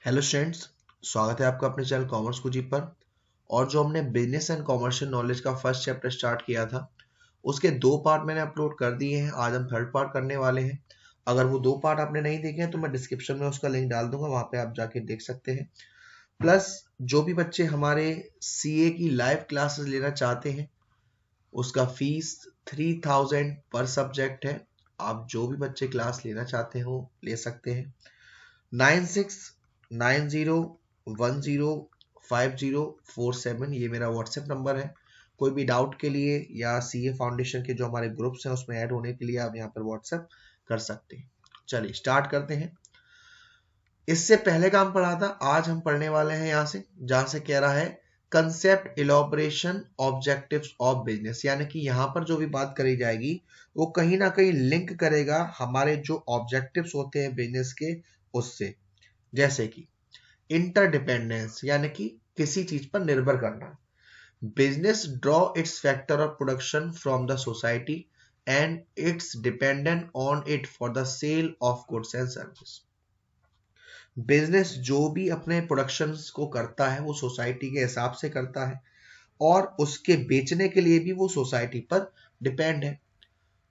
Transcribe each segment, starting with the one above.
Hello students, स्वागत है आपका अपने चैनल कॉमर्स कुजी पर। और जो हमने बिजनेस एंड कॉमर्शियल नॉलेज का फर्स्ट चैप्टर स्टार्ट किया था, उसके 2 पार्ट मैंने अपलोड कर दिए हैं। आज हम थर्ड पार्ट करने वाले हैं। अगर वो 2 पार्ट आपने नहीं देखे हैं तो मैं डिस्क्रिप्शन में उसका लिंक डाल दूंगा, वहां पे आप जाके देख सकते हैं। प्लस जो भी बच्चे हमारे सीए की लाइव क्लासेस लेना चाहते हैं, उसका फीस 3000 पर सब्जेक्ट है। आप जो भी बच्चे क्लास लेना चाहते हो ले सकते हैं। 9690105047 ये मेरा व्हाट्सएप नंबर है। कोई भी डाउट के लिए या सीए फाउंडेशन के जो हमारे ग्रुप्स हैं उसमें ऐड होने के लिए आप यहाँ पर व्हाट्सएप कर सकते हैं। चलिए स्टार्ट करते हैं। इससे पहले का हम पढ़ा था, आज हम पढ़ने वाले हैं यहाँ से जहां से कह रहा है कंसेप्ट इलॉबरेशन ऑब्जेक्टिव्स ऑफ बिजनेस, यानी कि यहाँ पर जो भी बात करी जाएगी वो कहीं ना कहीं लिंक करेगा हमारे जो ऑब्जेक्टिव्स होते हैं बिजनेस के उससे। जैसे कि इंटरडिपेंडेंस, यानी कि किसी चीज पर निर्भर करना। Business draw its factor of production from the society and its dependent on it for the sale of goods and service. Business जो भी अपने प्रोडक्शंस को करता है वो सोसाइटी के हिसाब से करता है और उसके बेचने के लिए भी वो सोसाइटी पर डिपेंड है।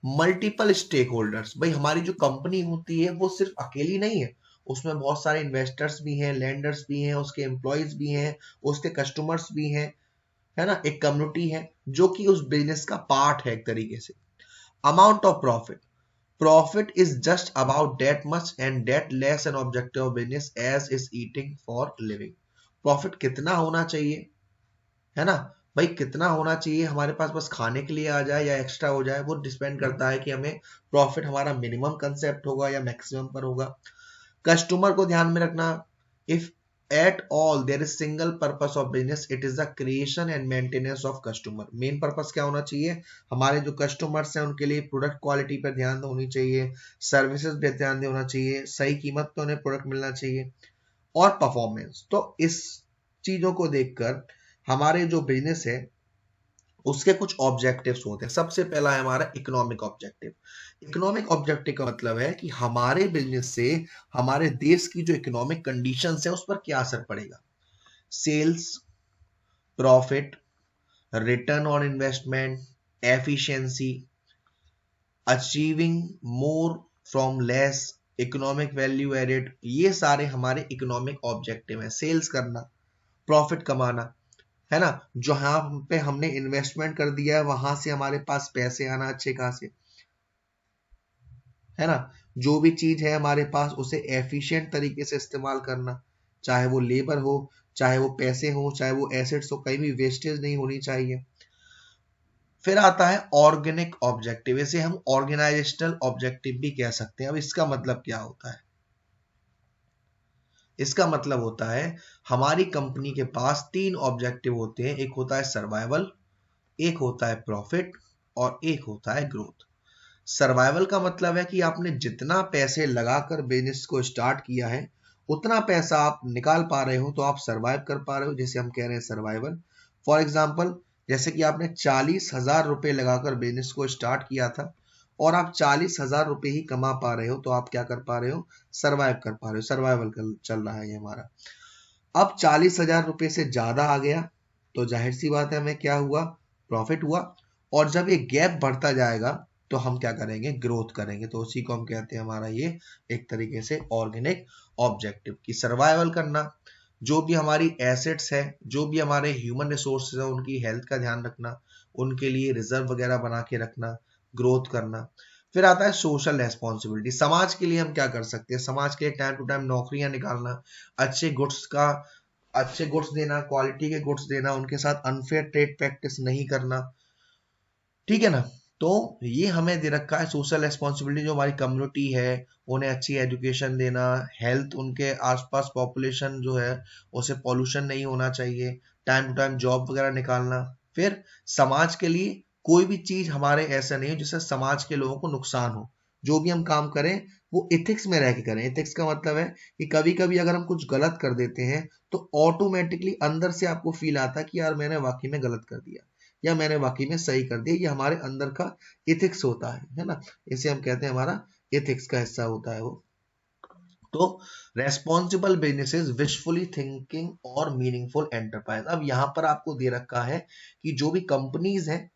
मल्टीपल स्टेक होल्डर्स, भाई हमारी जो कंपनी होती है वो सिर्फ अकेली नहीं है, उसमें बहुत सारे इन्वेस्टर्स भी हैं, लेंडर्स भी हैं, उसके एम्प्लॉयज भी हैं, उसके कस्टमर्स भी हैं, है ना। एक कम्युनिटी है जो कि उस बिजनेस का पार्ट है एक तरीके से। Amount of profit, profit is just about that much and that less an objective of business as is eating for living। Profit कितना होना चाहिए, है ना भाई, कितना होना चाहिए हमारे पास, बस खाने के लिए आ जाए या एक्स्ट्रा हो जाए, वो डिपेंड करता है कि हमें प्रॉफिट हमारा मिनिमम कंसेप्ट होगा या मैक्सिमम पर होगा। कस्टमर को ध्यान में रखना। If at all there is single purpose of business it is the creation and maintenance of customer. Main purpose क्या होना चाहिए, हमारे जो कस्टमर्स हैं उनके लिए प्रोडक्ट क्वालिटी पर ध्यान होनी चाहिए, सर्विसेज पे ध्यान होना चाहिए, सही कीमत पे उन्हें प्रोडक्ट मिलना चाहिए और परफॉर्मेंस। तो इस चीजों को देखकर हमारे जो बिजनेस है उसके कुछ ऑब्जेक्टिव्स होते हैं। सबसे पहला है हमारा इकोनॉमिक ऑब्जेक्टिव। इकोनॉमिक ऑब्जेक्टिव का मतलब है कि हमारे बिजनेस से हमारे देश की जो इकोनॉमिक कंडीशंस है उस पर क्या असर पड़ेगा। Sales, profit, return on investment, efficiency, achieving more from less, economic value added, ये सारे हमारे इकोनॉमिक ऑब्जेक्टिव है। सेल्स करना, प्रॉफिट कमाना, है ना, जहां पे हमने इन्वेस्टमेंट कर दिया है वहां से हमारे पास पैसे आना अच्छे खासे, है ना। जो भी चीज है हमारे पास उसे एफिशिएंट तरीके से इस्तेमाल करना, चाहे वो लेबर हो, चाहे वो पैसे हो, चाहे वो एसेट्स हो, कहीं भी वेस्टेज नहीं होनी चाहिए। फिर आता है ऑर्गेनिक ऑब्जेक्टिव, इसे हम ऑर्गेनाइजेशनल ऑब्जेक्टिव भी कह सकते हैं। अब इसका मतलब क्या होता है, इसका मतलब होता है हमारी कंपनी के पास 3 ऑब्जेक्टिव होते हैं। एक होता है सर्वाइवल, एक होता है प्रॉफिट और एक होता है ग्रोथ। सर्वाइवल का मतलब है कि आपने जितना पैसे लगाकर बिजनेस को स्टार्ट किया है उतना पैसा आप निकाल पा रहे हो तो आप सर्वाइव कर पा रहे हो, जैसे हम कह रहे हैं सर्वाइवल। फॉर एग्जाम्पल, जैसे कि आपने 40,000 रुपए लगाकर बिजनेस को स्टार्ट किया था और आप 40,000 रुपए ही कमा पा रहे हो, तो आप क्या कर पा रहे हो, सर्वाइव कर पा रहे हो। सर्वाइवल चल रहा है ये हमारा। अब 40,000 रुपए से ज्यादा आ गया तो जाहिर सी बात है हमें क्या हुआ, प्रॉफिट हुआ। और जब ये गैप बढ़ता जाएगा तो हम क्या करेंगे, ग्रोथ करेंगे। तो उसी को हम कहते हैं हमारा ये एक तरीके से ऑर्गेनिक ऑब्जेक्टिव की सर्वाइवल करना। जो भी हमारी एसेट्स है, जो भी हमारे ह्यूमन रिसोर्सेज है, उनकी हेल्थ का ध्यान रखना, उनके लिए रिजर्व वगैरह बना के रखना, ग्रोथ करना। फिर आता है सोशल रेस्पॉन्सिबिलिटी, समाज के लिए हम क्या कर सकते हैं, समाज के लिए टाइम टू टाइम नौकरियां निकालना, अच्छे गुड्स का अच्छे गुड्स देना, क्वालिटी के गुड्स देना, उनके साथ अनफेयर ट्रेड प्रैक्टिस नहीं करना, ठीक है ना। तो ये हमें दे रखा है सोशल रेस्पॉन्सिबिलिटी। जो हमारी कम्युनिटी है उन्हें अच्छी एजुकेशन देना, हेल्थ, उनके आसपास पॉपुलेशन जो है उसे पॉल्यूशन नहीं होना चाहिए, टाइम टू टाइम जॉब वगैरह निकालना। फिर समाज के लिए कोई भी चीज हमारे ऐसा नहीं हो जिससे समाज के लोगों को नुकसान हो। जो भी हम काम करें वो इथिक्स में रह के करें। इथिक्स का मतलब है कि कभी कभी अगर हम कुछ गलत कर देते हैं तो ऑटोमेटिकली अंदर से आपको फील आता है कि यार मैंने वाकई में गलत कर दिया या मैंने वाकई में सही कर दिया। ये हमारे अंदर का इथिक्स होता है ना। इसे हम कहते हैं हमारा इथिक्स का हिस्सा होता है वो। तो रेस्पॉन्सिबल बिजनेस इज विशफुली थिंकिंग और मीनिंगफुल एंटरप्राइज। अब यहां पर आपको दे रखा है कि जो भी कंपनीज हैं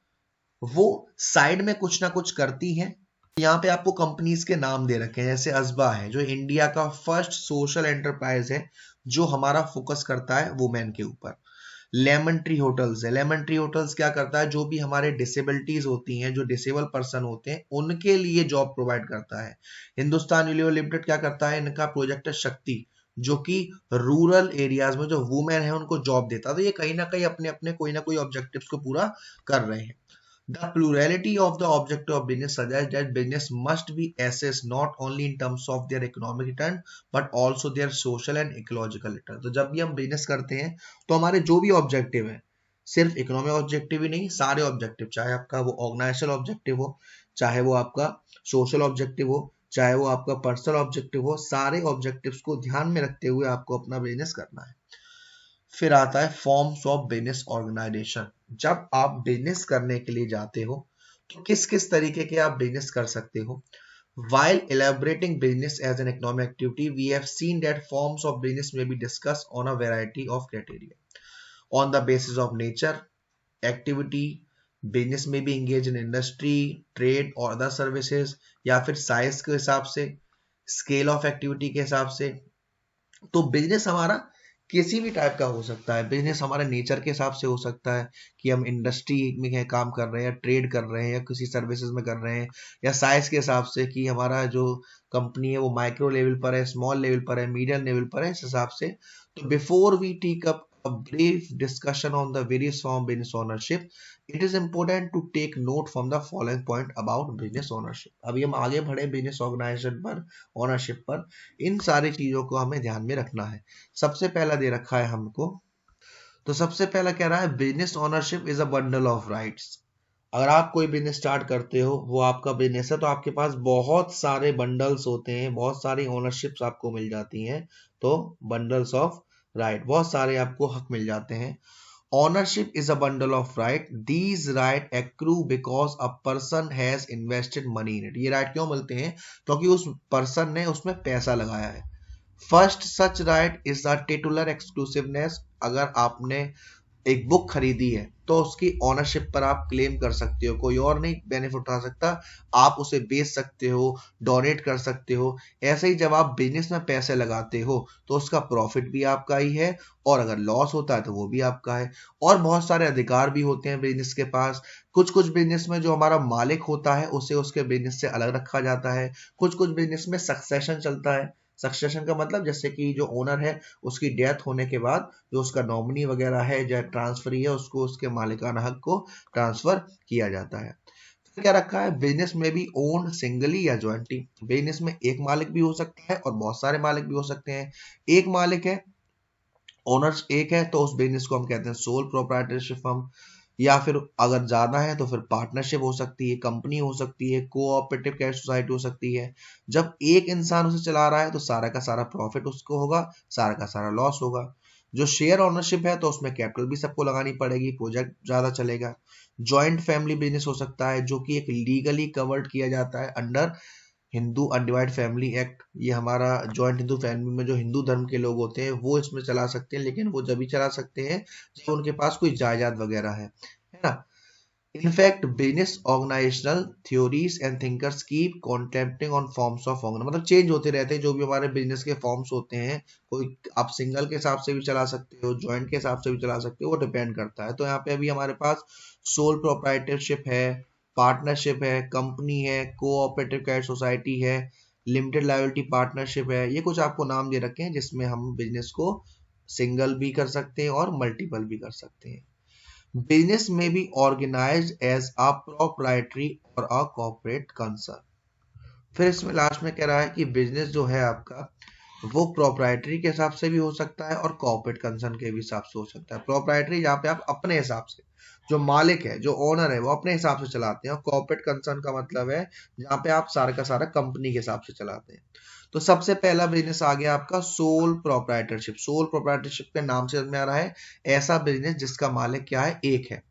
वो साइड में कुछ ना कुछ करती हैं। यहाँ पे आपको कंपनीज के नाम दे रखे हैं, जैसे असबा है जो इंडिया का फर्स्ट सोशल एंटरप्राइज है जो हमारा फोकस करता है वुमेन के ऊपर। लेमन ट्री होटल्स है, लेमन ट्री होटल्स क्या करता है, जो भी हमारे डिसेबिलिटीज होती हैं, जो डिसेबल पर्सन होते हैं उनके लिए जॉब प्रोवाइड करता है। हिंदुस्तान यूनिलीवर लिमिटेड क्या करता है, इनका प्रोजेक्ट है शक्ति जो कि रूरल एरियाज में जो वुमेन है उनको जॉब देता है। तो ये कहीं ना कहीं अपने अपने कोई ना कोई ऑब्जेक्टिव्स को पूरा कर रहे हैं। The plurality of the objective of business suggests that business must be assessed not only in terms of their economic return but also their social and ecological return। तो जब भी हम बिजनेस करते हैं तो हमारे जो भी ऑब्जेक्टिव है, सिर्फ इकोनॉमिक ऑब्जेक्टिव ही नहीं, सारे ऑब्जेक्टिव, चाहे आपका वो ऑर्गेनाइजेशनल ऑब्जेक्टिव हो, चाहे वो आपका सोशल ऑब्जेक्टिव हो, चाहे वो आपका पर्सनल ऑब्जेक्टिव हो, सारे ऑब्जेक्टिव्स को ध्यान में रखते हुए आपको अपना बिजनेस करना है। फिर आता है फॉर्म्स ऑफ बिजनेस ऑर्गेनाइजेशन। जब आप बिजनेस करने के लिए जाते हो तो किस किस तरीके के आप बिजनेस कर सकते हो। While elaborating business as an economic activity, we have seen that forms of business may be discussed on a variety of criteria. On the basis of nature, activity, business may be engaged in industry, trade or other services, या फिर size के हिसाब से, scale of activity के हिसाब से। तो business हमारा किसी भी टाइप का हो सकता है। बिजनेस हमारे नेचर के हिसाब से हो सकता है कि हम इंडस्ट्री में काम कर रहे हैं या ट्रेड कर रहे हैं या किसी सर्विसेज में कर रहे हैं, या साइज के हिसाब से कि हमारा जो कंपनी है वो माइक्रो लेवल पर है, स्मॉल लेवल पर है, मीडियम लेवल पर है, इस हिसाब से। तो before we take up a brief discussion on the various form of business ownership, it is important to take note from the following point about business ownership। अभी हम आगे बढ़े बिजनेस ऑर्गेनाइजेशन पर, ओनरशिप पर, इन सारी चीजों को हमें ध्यान में रखना है। सबसे पहला दे रखा है हमको, तो सबसे पहला कह रहा है business ownership is a bundle of rights. अगर आप कोई बिजनेस स्टार्ट करते हो, वो आपका बिजनेस है, तो आपके पास बहुत सारे बंडल्स होते हैं, बहुत सारी ओनरशिप्स आपको मिल जाती हैं। तो बंडल्स ऑफ राइट, बहुत सारे आपको हक मिल जाते हैं। Ownership is a bundle of right. These right accrue because a person has invested money in it। ये right क्यों मिलते हैं, क्योंकि उस पर्सन ने उसमें पैसा लगाया है। First such right is the titular exclusiveness. अगर आपने एक बुक खरीदी है तो उसकी ओनरशिप पर आप क्लेम कर सकते हो, कोई और नहीं बेनिफिट उठा सकता। आप उसे बेच सकते हो, डोनेट कर सकते हो। ऐसे ही जब आप बिजनेस में पैसे लगाते हो तो उसका प्रॉफिट भी आपका ही है, और अगर लॉस होता है तो वो भी आपका है। और बहुत सारे अधिकार भी होते हैं बिजनेस के पास। कुछ कुछ बिजनेस में जो हमारा मालिक होता है उसे उसके बिजनेस से अलग रखा जाता है। कुछ कुछ बिजनेस में सक्सेशन चलता है। सक्सेशन का मतलब जैसे कि जो ओनर है उसकी डेथ होने के बाद जो उसका नॉमिनी वगैरह है या ट्रांसफरी है उसको उसके मालिकाना हक को ट्रांसफर किया जाता है। फिर क्या रखा है, बिजनेस में भी ओन सिंगली या ज्वाइंटली। बिजनेस में एक मालिक भी हो सकता है और बहुत सारे मालिक भी हो सकते हैं। एक मालिक है, ओनर्स एक है, तो उस बिजनेस को हम कहते हैं सोल प्रोप्राइटरशिप फर्म। या फिर अगर ज्यादा है तो फिर पार्टनरशिप हो सकती है, कंपनी हो सकती है, कोऑपरेटिव कैश सोसाइटी हो सकती है। जब एक इंसान उसे चला रहा है तो सारा का सारा प्रॉफिट उसको होगा, सारा का सारा लॉस होगा। जो शेयर ओनरशिप है तो उसमें कैपिटल भी सबको लगानी पड़ेगी, प्रोजेक्ट ज्यादा चलेगा। जॉइंट फैमिली बिजनेस हो सकता है जो कि एक लीगली कवर्ड किया जाता है under Hindu undivided family act. ये हमारा जॉइंट हिंदू फैमिली में जो हिंदू धर्म के लोग होते हैं वो इसमें चला सकते हैं, लेकिन वो जब भी चला सकते हैं जब उनके पास कोई जायदाद वगैरह है ना। In fact business organisational theories and thinkers keep contemplating on forms of organ, मतलब चेंज होते रहते हैं जो भी हमारे बिजनेस के फॉर्म्स होते हैं। कोई आप सिंगल के हिसाब से भी चला सकते हो, ज्वाइंट के हिसाब से भी चला सकते हो, वो डिपेंड करता है। तो यहाँ पे अभी हमारे पास सोल प्रोप्राइटरशिप है, पार्टनरशिप है, कंपनी है, कोऑपरेटिव कैश सोसाइटी है, लिमिटेड लायबिलिटी पार्टनरशिप है। ये कुछ आपको नाम दे रखे हैं जिसमें हम बिजनेस को सिंगल भी कर सकते हैं और मल्टीपल भी कर सकते हैं। बिजनेस में भी ऑर्गेनाइज्ड एज अ प्रोप्राइटरी और अ कॉर्पोरेट कंसर्न। फिर इसमें लास्ट में कह रहा है कि बिजनेस जो है आपका वो प्रोप्राइटरी के हिसाब से भी हो सकता है और कॉर्पोरेट कंसर्न के भी हिसाब से हो सकता है। प्रोप्राइटरी जहाँ पे आप अपने हिसाब से, जो मालिक है जो ओनर है वो अपने हिसाब से चलाते हैं, और कॉर्पोरेट कंसर्न का मतलब है जहाँ पे आप सारा का सारा कंपनी के हिसाब से चलाते हैं। तो सबसे पहला बिजनेस आ गया आपका सोल प्रोप्राइटरशिप। सोल प्रोप्राइटरशिप के नाम से समझ में आ रहा है ऐसा बिजनेस जिसका मालिक क्या है, एक है।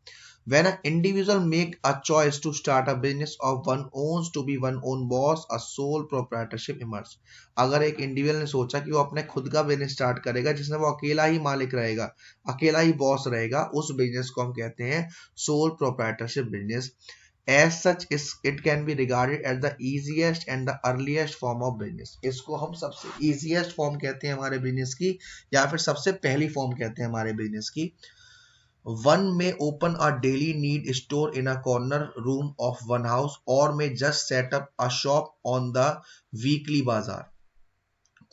When an individual make a choice to start a business of one owns to be one own boss, a sole proprietorship emerges. अगर एक इंडिविजुअल ने सोचा कि वो अपने खुद का बिजनेस स्टार्ट करेगा जिसमें वो अकेला ही मालिक रहेगा, अकेला ही बॉस रहेगा, उस बिजनेस को हम कहते हैं sole proprietorship business. As such, it can be regarded as the easiest and the earliest form of business. इसको हम सबसे easiest form कहते हैं हमारे बिजनेस की, या फिर सबसे पहली फॉर्म कहते हैं हमारे बिजनेस की. One may open a daily need store in a corner room of one house or may just set up a shop on the weekly bazaar.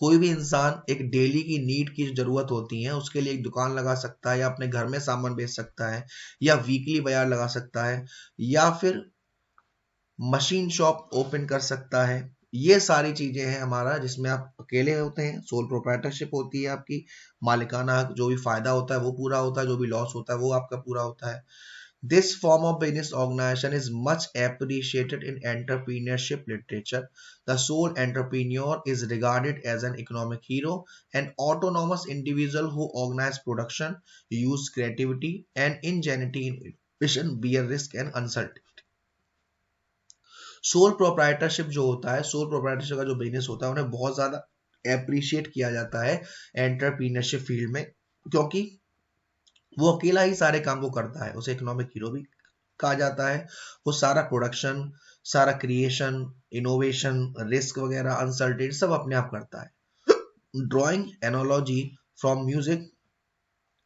कोई भी इंसान एक डेली की नीड की जरूरत होती है उसके लिए एक दुकान लगा सकता है, या अपने घर में सामान बेच सकता है, या वीकली बाजार लगा सकता है, या फिर मशीन शॉप ओपन कर सकता है. ये सारी चीजें हैं हमारा जिसमें आप अकेले होते हैं, सोल प्रोप्राइटरशिप होती है आपकी, मालिकाना जो भी फायदा होता है वो पूरा होता है, जो भी लॉस होता है वो आपका पूरा होता है. This form of business organization is much appreciated in entrepreneurship literature. The sole entrepreneur is regarded as an economic hero, an autonomous individual who organizes production, use creativity and ingenuity in innovation, bear risk and uncertainty. Sole proprietorship जो होता है, sole proprietorship का जो business होता है उन्हें बहुत ज्यादा एप्रिशिएट किया जाता है एंटरप्रीनरशिप फील्ड में, क्योंकि वो अकेला ही सारे काम को करता है. उसे इकोनॉमिक हीरो भी कहा जाता है. वो सारा प्रोडक्शन, सारा क्रिएशन, इनोवेशन, रिस्क वगैरह, अनसर्टेनिटी सब अपने आप करता है. Drawing analogy from music,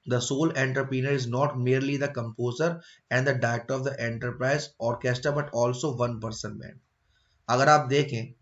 the sole entrepreneur is not merely the composer and the director of the enterprise orchestra but also one person band. अगर आप देखें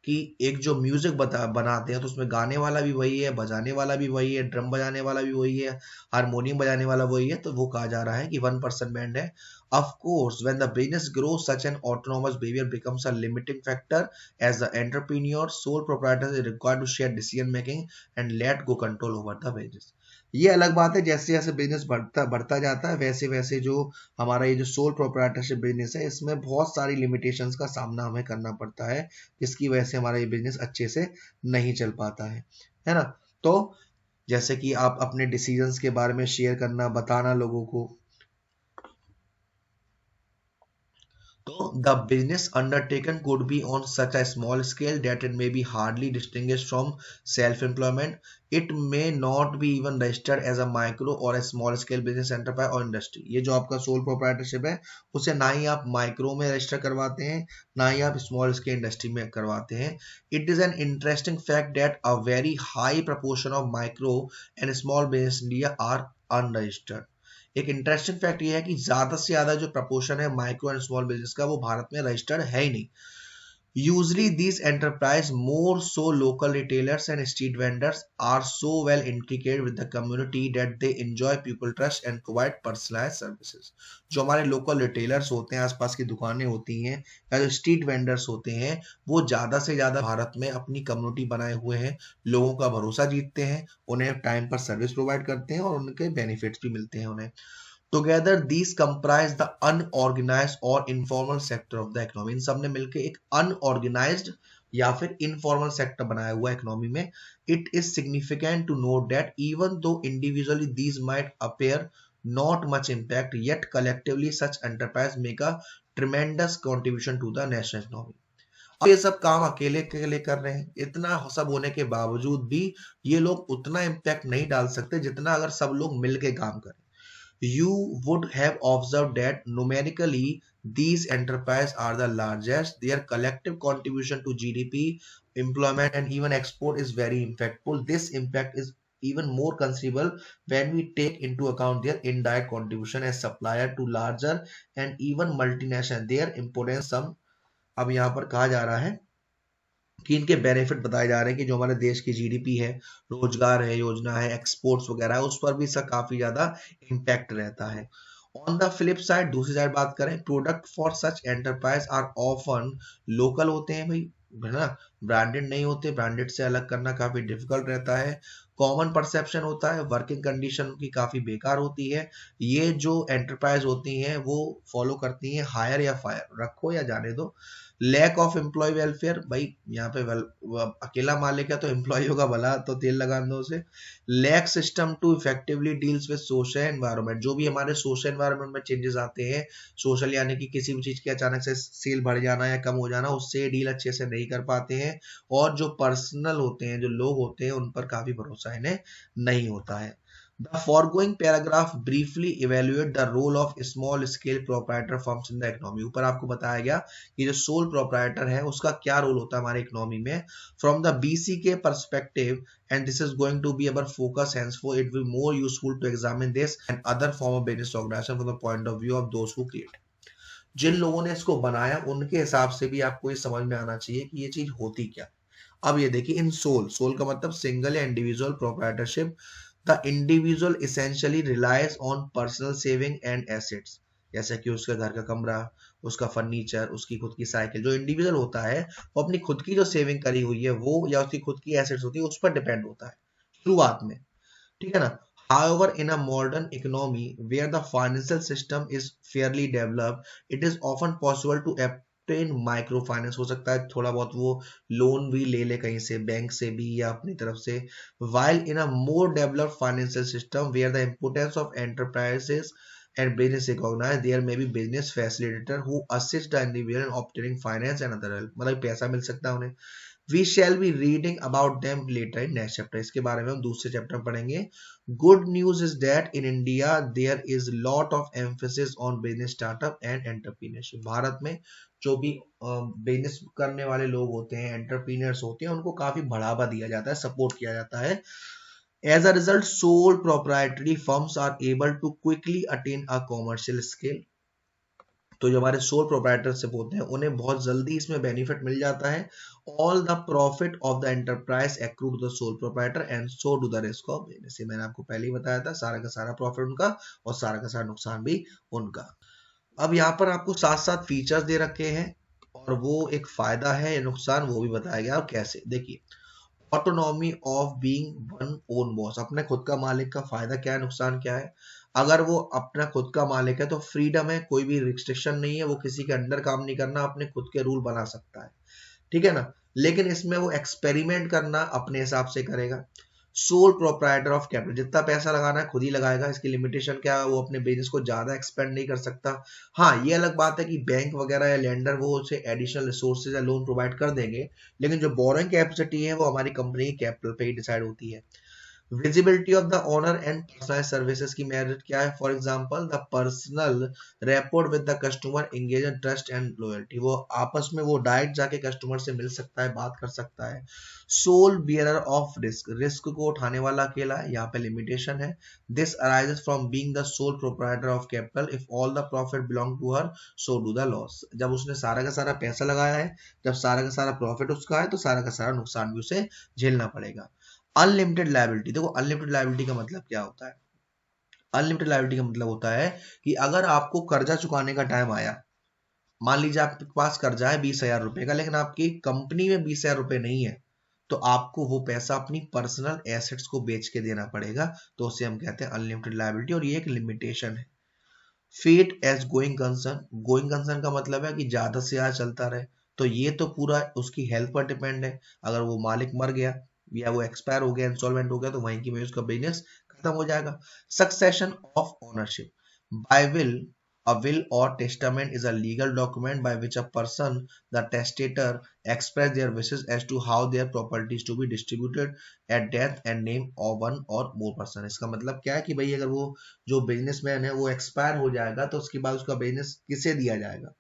कि एक जो म्यूजिक बनाते हैं तो उसमें गाने वाला भी वही है, बजाने वाला भी वही है, ड्रम बजाने वाला भी वही है, हारमोनियम बजाने वाला वही है, तो वो कहा जा रहा है कि वन पर्सन बैंड है. Of course, when the business grows, such an autonomous behavior becomes a limiting factor as the entrepreneur, sole proprietor is required to share decision making and let go control over the business. ये अलग बात है, जैसे जैसे business बढ़ता जाता है वैसे वैसे जो हमारा ये जो सोल प्रोप्राइटरशिप बिजनेस है इसमें बहुत सारी लिमिटेशंस का सामना हमें करना पड़ता है, जिसकी वजह से हमारा ये बिजनेस अच्छे से नहीं चल पाता है ना. तो जैसे कि आप अपने डिसीजंस के बारे में शेयर करना, बताना लोगों को. So the business undertaken could be on such a small scale that it may be hardly distinguished from self-employment. It may not be even registered as a micro or a small scale business enterprise or industry. ये जो आपका sole proprietorship है उसे ना ही आप micro में register करवाते हैं, ना ही आप स्मॉल स्केल इंडस्ट्री में करवाते हैं. It is an interesting fact that a very high proportion of micro and small business in India are unregistered. एक इंटरेस्टिंग फैक्ट ये है कि ज्यादा से ज्यादा जो प्रपोर्शन है माइक्रो एंड स्मॉल बिजनेस का वो भारत में रजिस्टर्ड है ही नहीं. Usually these enterprise, more so local retailers and street vendors, are so well integrated with the community that they enjoy people trust and provide personalized services. जो हमारे local retailers होते हैं, आसपास की दुकानें होती हैं, या जो स्ट्रीट वेंडर्स होते हैं, वो ज़्यादा से ज़्यादा भारत में अपनी कम्युनिटी बनाए हुए हैं, लोगों का भरोसा जीतते हैं, उन्हें टाइम पर सर्विस प्रोवाइड करते हैं और उनके बेनिफिट्स भी मिलते हैं उन्हें. Together these comprise the unorganized or informal sector of the economy. इन सब ने मिलकर एक unorganized या फिर informal sector बनाया हुआ इकोनॉमी में. It is significant to note that even though individually these might appear not much impact, yet collectively such enterprise make a tremendous contribution to the national economy. अब ये सब काम अकेले अकेले कर रहे हैं, इतना सब होने के बावजूद भी ये लोग उतना इम्पैक्ट नहीं डाल सकते जितना अगर सब लोग मिलके काम करें. You would have observed that numerically these enterprises are the largest. Their collective contribution to GDP, employment and even export is very impactful. This impact is even more considerable when we take into account their indirect contribution as supplier to larger and even multinational. Their importance some अब यहाँ पर कहा जा रहा है कि इनके benefit बताए जा रहे हैं कि जो हमारे देश की जीडीपी है, रोजगार है, योजना है, एक्सपोर्ट्स वगैरह है, उस पर भी इसका काफी ज्यादा इम्पैक्ट रहता है. ऑन द फ्लिप साइड दूसरी साइड बात करें, product for such enterprise are often local होते हैं भाई, है ना, ब्रांडेड नहीं होते. ब्रांडेड से अलग करना काफी डिफिकल्ट रहता है. कॉमन परसेप्शन होता है, वर्किंग कंडीशन की काफी बेकार होती है। ये जो एंटरप्राइज होती हैं वो फॉलो करती हैं हायर या फायर, रखो या जाने दो। लैक ऑफ एम्प्लॉय वेलफेयर, भाई यहाँ पे अकेला मालिक है तो एम्प्लॉयों का भला तो तेल लगा दो उसे। Lack system to effectively deals with social environment, जो भी हमारे सोशल एनवायरनमेंट में चेंजेस आते हैं, सोशल यानी कि किसी भी चीज के अचानक से सेल बढ़ जाना या कम हो जाना, उससे डील अच्छे से नहीं कर पाते हैं। और जो पर्सनल होते हैं, जो लोग होते हैं, उन पर काफी भरोसा इन्हें नहीं होता है। The foregoing paragraph briefly evaluate the role of small scale proprietor firms in the economy। ऊपर आपको बताया गया कि जो सोल प्रोप्राइटर है उसका क्या रोल होता है हमारे इकोनॉमी में from the BCK perspective, and this is going to be our focus, henceforth it will be more useful to examine this and other form of business organization from the point of view of those who create। जिन लोगों ने इसको बनाया उनके हिसाब से भी आपको ये समझ में आना चाहिए कि ये चीज होती क्या। अब ये देखिए, इन सोल का मतलब सिंगल या individual proprietorship. The individual essentially relies on personal saving and assets, जैसे कि उसका घर का कमरा, उसका फर्नीचर, उसकी खुद की साइकिल। जो इंडिविजुअल होता है वो अपनी खुद की जो सेविंग करी हुई है वो, या उसकी खुद की एसेट्स होती है, उस पर डिपेंड होता है शुरुआत में, ठीक है ना। However, in a modern economy where the financial system is fairly developed, it is often possible to obtain microfinance। हो सकता है थोड़ा बहुत वो लोन भी ले ले कहीं से, बैंक से भी या अपनी तरफ से। While in a more developed financial system where the importance of enterprises and business recognized, there may be business facilitator who assist the individual in obtaining finance and other help। मतलब पैसा मिल सकता है उन्हें। We shall be reading about them later in next chapter। इसके बारे में हम दूसरे चैप्टर में पढ़ेंगे। Good news is that in India there is lot of emphasis on business startup and entrepreneurship। Bharat में जो भी बिजनेस करने वाले लोग होते हैं, एंटरप्रीनियर्स होते हैं, उनको काफी बढ़ावा दिया जाता है, सपोर्ट किया जाता है। As a result, sole proprietary firms are able to quickly attain a commercial scale। तो जो हमारे सोल प्रोप्राइटरशिप होते हैं उन्हें बहुत जल्दी इसमें बेनिफिट मिल जाता है। All the profit of the enterprise accrue to the sole proprietor and so do the risk of business. मैंने आपको पहले ही बताया था, सारा का सारा प्रॉफिट उनका और सारा का सारा नुकसान भी उनका। अब यहाँ पर आपको साथ साथ फीचर्स दे रखे हैं और वो एक फायदा है या नुकसान वो भी बताया गया। और कैसे, देखिए, autonomy of being one own boss, अपने खुद का मालिक का फायदा क्या है, नुकसान क्या है। अगर वो अपना खुद का मालिक है तो फ्रीडम है, कोई भी रिस्ट्रिक्शन नहीं है, वो किसी के अंडर काम नहीं करना, अपने खुद के रूल बना सकता है, ठीक है ना। लेकिन इसमें वो एक्सपेरिमेंट करना अपने हिसाब से करेगा। सोल प्रोप्राइटर ऑफ कैपिटल, जितना पैसा लगाना है खुद ही लगाएगा। इसकी लिमिटेशन क्या है, वो अपने बिजनेस को ज्यादा एक्सपेंड नहीं कर सकता। हाँ, ये अलग बात है कि बैंक वगैरह या लेंडर वो उसे एडिशनल रिसोर्सेज या लोन प्रोवाइड कर देंगे, लेकिन जो बोरोइंग कैपेसिटी है वो हमारी कंपनी के कैपिटल पे ही डिसाइड होती है। Visibility of the owner and personal services की मेरिट क्या है, for example the personal rapport with the customer, engage in trust and loyalty. वो आपस में वो डायरेक्ट जाके कस्टमर से मिल सकता है, बात कर सकता है। Sole bearer of risk, risk को उठाने वाला अकेला है, यहाँ पे लिमिटेशन है। This arises from being the sole proprietor of capital, if all the profit belong to her so do the loss. जब उसने सारा का सारा पैसा लगाया है, जब सारा का सारा प्रॉफिट उसका है, तो सारा का सारा नुकसान भी उसे झेलना पड़ेगा। अनलिमिटेड लायबिलिटी, देखो अनलिमिटेड लायबिलिटी का मतलब क्या होता है। अनलिमिटेड लायबिलिटी का मतलब होता है कि अगर आपको कर्जा चुकाने का टाइम आया, मान लीजिए आपके पास कर्जा है 20,000 रुपए का, लेकिन आपकी कंपनी में 20,000 रुपए नहीं है, तो आपको वो पैसा अपनी पर्सनल एसेट्स को बेच के देना पड़ेगा। तो उसे हम कहते हैं अनलिमिटेड लायबिलिटी, और ये एक लिमिटेशन है। Fate as going concern, going concern का मतलब है कि ज्यादा से ज्यादा चलता रहे, तो ये तो पूरा उसकी हेल्थ पर डिपेंड है। अगर वो मालिक मर गया या वो एक्सपायर हो गया, इंस्टॉलमेंट हो गया, तो वहीं की वहीं उसका बिजनेस खत्म हो जाएगा। Succession of ownership by will, a will or testament is a legal document by which a person, the testator, express their wishes as to how their property is to be distributed at death and name of one or more person। इसका मतलब क्या है कि भाई अगर वो जो businessman है वो एक्सपायर हो जाएगा तो उसके बाद उसका बिजनेस किसे दिया जाएगा।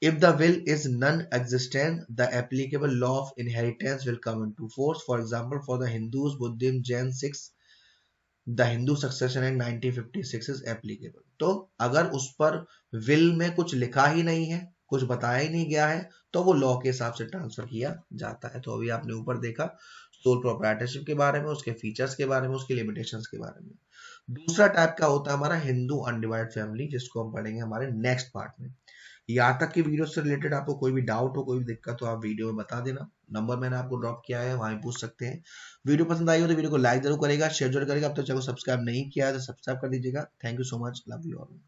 If the will is non-existent, the applicable law of inheritance will come into force। For example, for the Hindus, Buddhism, Jain, Sikhs, the Hindu succession act 1956 is applicable. तो अगर उस पर विल में कुछ लिखा ही नहीं है, कुछ बताया ही नहीं गया है, तो वो लॉ के हिसाब से ट्रांसफर किया जाता है। तो अभी आपने ऊपर देखा सोल प्रोप्राइटरशिप के बारे में, उसके फीचर्स के बारे में, उसकी लिमिटेशंस के बारे में। दूसरा टाइप का होता है हमारा हिंदू अनडिवाइडेड फैमिली, जिसको हम पढ़ेंगे हमारे नेक्स्ट पार्ट में। यहाँ तक की वीडियो से रिलेटेड आपको कोई भी डाउट हो, कोई भी दिक्कत हो, आप वीडियो में बता देना। नंबर मैंने आपको ड्रॉप किया है, वहाँ पूछ सकते हैं। वीडियो पसंद आई हो तो वीडियो को लाइक जरूर करेगा, शेयर जरूर करेगा। अब तक चैनल को सब्सक्राइब नहीं किया है तो सब्सक्राइब कर दीजिएगा। Thank you so much, love you all.